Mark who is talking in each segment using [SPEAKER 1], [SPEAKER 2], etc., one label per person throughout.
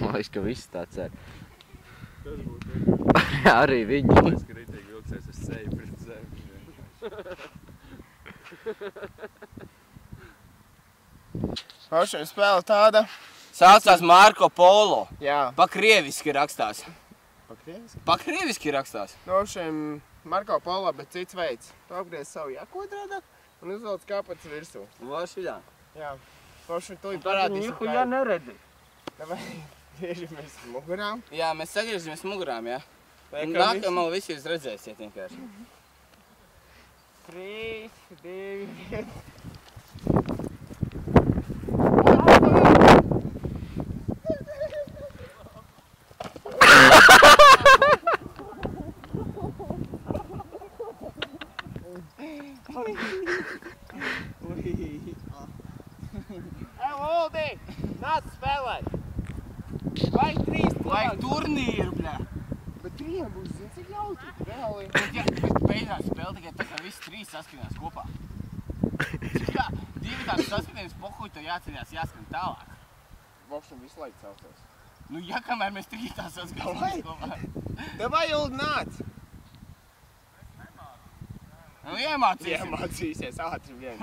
[SPEAKER 1] Man liekas, ka viss tā cer.
[SPEAKER 2] Tas būtu
[SPEAKER 1] Arī viņi.
[SPEAKER 2] Man liekas, ka ritīgi vilksies uz seju pret zemi.
[SPEAKER 3] Pašiem spēle tāda.
[SPEAKER 4] Saucās Marko Polo.
[SPEAKER 3] Jā.
[SPEAKER 4] Pakrieviski rakstās.
[SPEAKER 3] Pakrieviski?
[SPEAKER 4] Pakrieviski rakstās.
[SPEAKER 3] Pašiem Marko Polo, bet cits veids. Tu apgriez savu jaku otrādāk un uzvelc kāpats virsū.
[SPEAKER 4] Vai šidā?
[SPEAKER 3] Jā. Pašiem tūlīt parādīsim, kā ir.
[SPEAKER 4] neredzi.
[SPEAKER 3] Davai, griežamies mugurām.
[SPEAKER 4] Jā, mēs sagriežamies mugurām, jā. Nākamā visi jūs redzēsiet vienkārši.
[SPEAKER 3] 3, 2, 1. Uldi, nāc spēlēt! Vajag 3 cilvēku!
[SPEAKER 4] Vajag turnīru, bļā!
[SPEAKER 3] Bet 3 būs, zini, cik jautri, reāli.
[SPEAKER 4] Bet beigās spēle tikai tā, ka visi 3 saskanās kopā. Jā, 2 tās saskatījums pohuļ, tev jāceļās jāskan tālāk.
[SPEAKER 3] Vokšam visu laiku celtos.
[SPEAKER 4] Nu, ja kamēr mēs 3 tās saskatījums kopā.
[SPEAKER 3] Davai, Uldi, nāc!
[SPEAKER 4] Nu, iemācīsim.
[SPEAKER 3] Iemācīsies ātri vien.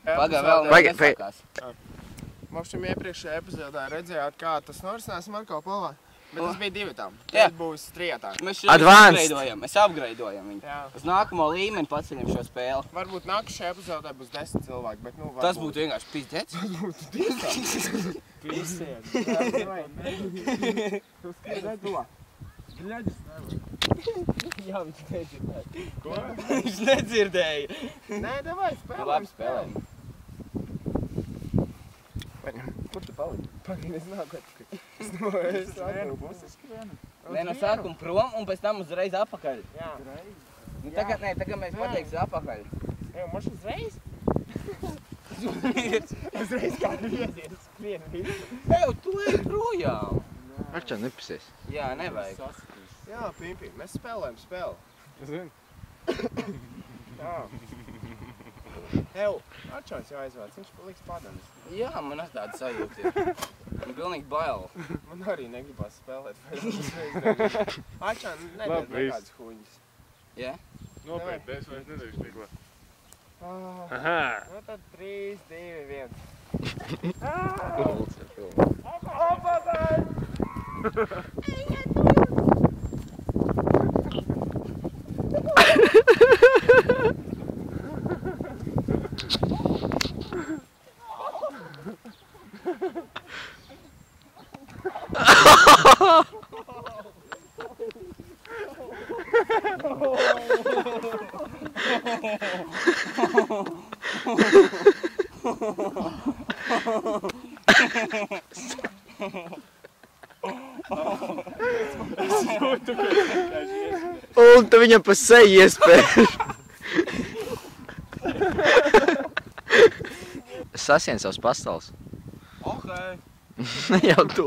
[SPEAKER 4] Pagā vēl nesākās.
[SPEAKER 3] Vokšam iepriekšējā epizodē redzējāt, kā tas norisinās Marko Polā. Bet tas bija 2 tām.
[SPEAKER 4] Jā.
[SPEAKER 3] Tad būs 3 tām.
[SPEAKER 4] Mēs
[SPEAKER 1] Advanced.
[SPEAKER 4] Mēs upgradeojam viņu.
[SPEAKER 3] Jā.
[SPEAKER 4] Uz nākamo līmeni paceļam šo spēli.
[SPEAKER 3] Varbūt nākušajā epizodē būs 10 cilvēki, bet nu varbūt.
[SPEAKER 4] Tas būtu vienkārši pizdets.
[SPEAKER 3] Tas būtu tiešām. Pizdets. Jā, davai, mēģini. Tu skriedēji to. Bļaģis nevar. Jā, viņš nedzirdēja. Ko?
[SPEAKER 4] Viņš nedzirdēja.
[SPEAKER 3] Nē, davai, spēlēm.
[SPEAKER 4] Labi spēlēm.
[SPEAKER 3] Kur tu palidi? Pagaid, es nāku atpakaļ. Es sāku pusi skrienu.
[SPEAKER 4] Nē, no sākuma prom un pēc tam uzreiz apakaļ.
[SPEAKER 3] Jā.
[SPEAKER 4] Nu, tagad mēs pateiksim apakaļ.
[SPEAKER 3] Ej, moš uzreiz? Uzreiz kā griezies skrienu visu.
[SPEAKER 4] Ej, tu ej projām.
[SPEAKER 1] Arčā nepasies.
[SPEAKER 4] Jā, nevajag.
[SPEAKER 3] Jā, Pimpi, mēs spēlējam spēli.
[SPEAKER 2] Zini?
[SPEAKER 3] Jā. Ev, Arčons jau aizvāc, viņš paliks padenis.
[SPEAKER 4] Jā, man ar tādu sajūtu ir. Man pilnīgi bail.
[SPEAKER 3] Man arī negribās spēlēt. Arčon, nedēļ
[SPEAKER 2] Labi,
[SPEAKER 3] nekādas huņas.
[SPEAKER 4] Jā?
[SPEAKER 2] Nopietni, es vairs nedarīšu neko.
[SPEAKER 3] Nu tad 3, 2, 1.
[SPEAKER 1] Un tu viņam pa seju iespēju. Sasien savus pastāvus.
[SPEAKER 4] Ok.
[SPEAKER 1] Jau tu.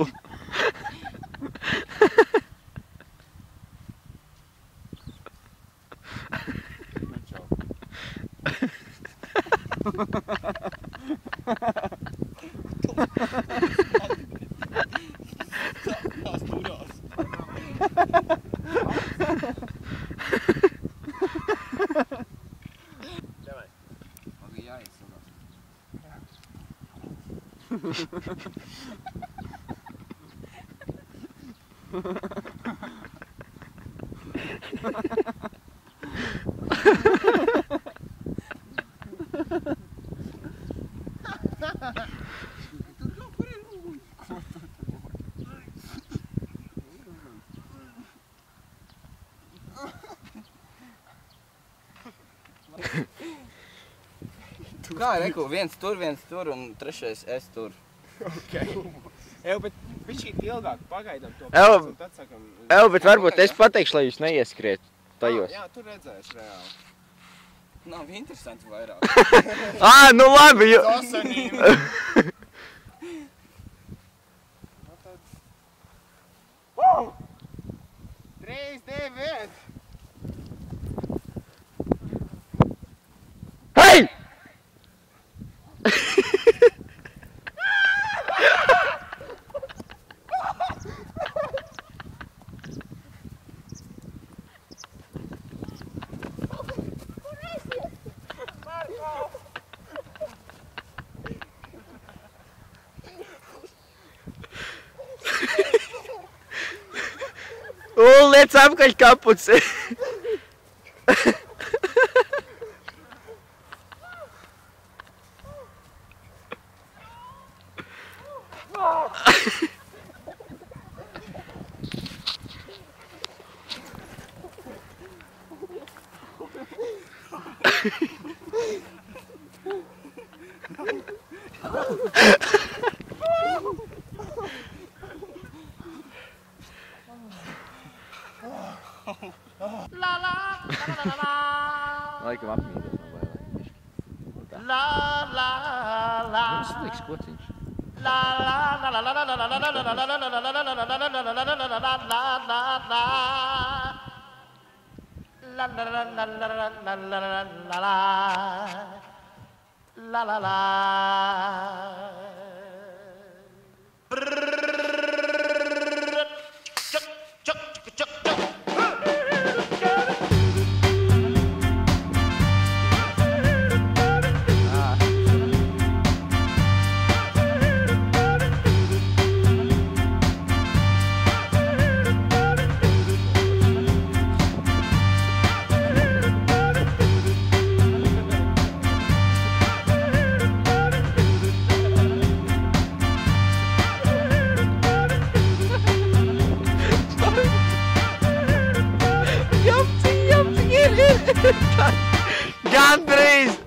[SPEAKER 4] Tās turās.
[SPEAKER 3] Davai.
[SPEAKER 4] Pagā jāizsadās. Kā, reku, viens tur un trešais es tur.
[SPEAKER 3] Ok. Ev, bet bišķīt ilgāk pagaidām to
[SPEAKER 1] Ev,
[SPEAKER 3] un tad sakam...
[SPEAKER 1] bet varbūt es pateikšu, lai jūs neieskriet tajos.
[SPEAKER 3] Jā, tu redzēsi reāli.
[SPEAKER 4] Nav interesanti vairāk.
[SPEAKER 1] Nu labi, jo...
[SPEAKER 3] Dosanība. Nu tad... 3, 2, 1.
[SPEAKER 1] Hei! liec apkaļ kapuci. Laikam apmīdos no bailēm. Mums sliks kociņš. Gandrīz!